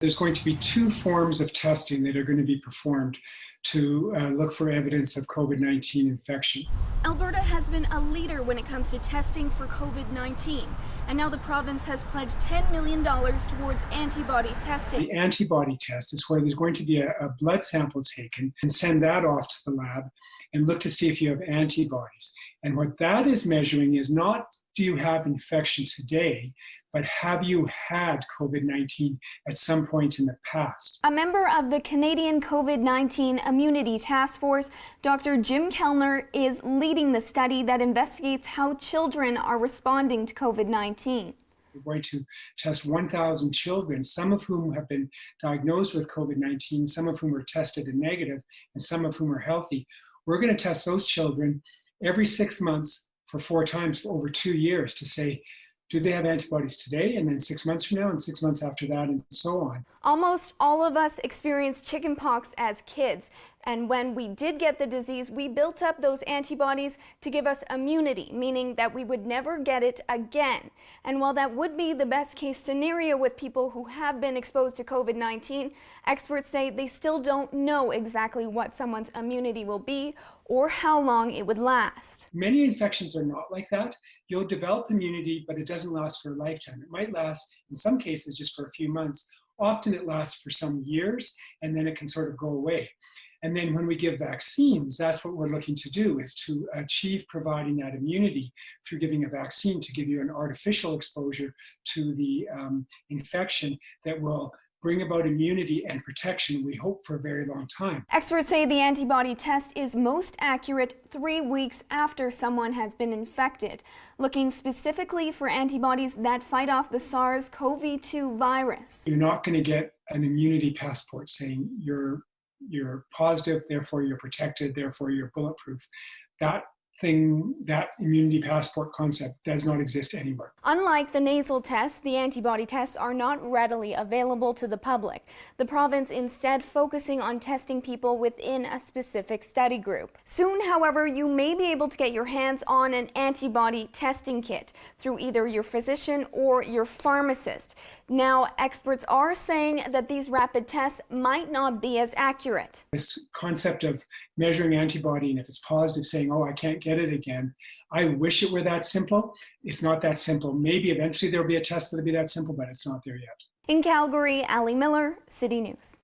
There's going to be two forms of testing that are going to be performed to look for evidence of COVID-19 infection. Alberta has been a leader when it comes to testing for COVID-19, and now the province has pledged $10 million towards antibody testing. The antibody test is where there's going to be a blood sample taken and send that off to the lab and look to see if you have antibodies. And what that is measuring is not do you have infection today, but have you had COVID-19 at some point in the past? A member of the Canadian COVID-19 Immunity Task Force, Dr. Jim Kellner, is leading the study that investigates how children are responding to COVID-19. We're going to test 1,000 children, some of whom have been diagnosed with COVID-19, some of whom are tested and negative, and some of whom are healthy. We're going to test those children every 6 months for 4 times for over 2 years to say, do they have antibodies today, and then 6 months from now, and 6 months after that, and so on. Almost all of us experienced chickenpox as kids, and when we did get the disease, we built up those antibodies to give us immunity, meaning that we would never get it again. And while that would be the best case scenario with people who have been exposed to COVID-19, experts say they still don't know exactly what someone's immunity will be or how long it would last. Many infections are not like that. You'll develop immunity, but it doesn't last for a lifetime. It might last, in some cases, just for a few months. Often it lasts for some years, and then it can sort of go away. And then when we give vaccines, that's what we're looking to do, is to achieve providing that immunity through giving a vaccine to give you an artificial exposure to the infection that will bring about immunity and protection, we hope, for a very long time. Experts say the antibody test is most accurate 3 weeks after someone has been infected, looking specifically for antibodies that fight off the SARS-CoV-2 virus. You're not going to get an immunity passport saying you're positive, therefore you're protected, therefore you're bulletproof. That immunity passport concept does not exist anywhere. Unlike the nasal tests, the antibody tests are not readily available to the public. The province instead focusing on testing people within a specific study group. Soon, however, you may be able to get your hands on an antibody testing kit through either your physician or your pharmacist. Now, experts are saying that these rapid tests might not be as accurate. This concept of measuring antibody, and if it's positive, saying, oh, I can't get it again. I wish it were that simple. It's not that simple. Maybe eventually there'll be a test that'll be that simple, but it's not there yet. In Calgary, Ali Miller, City News.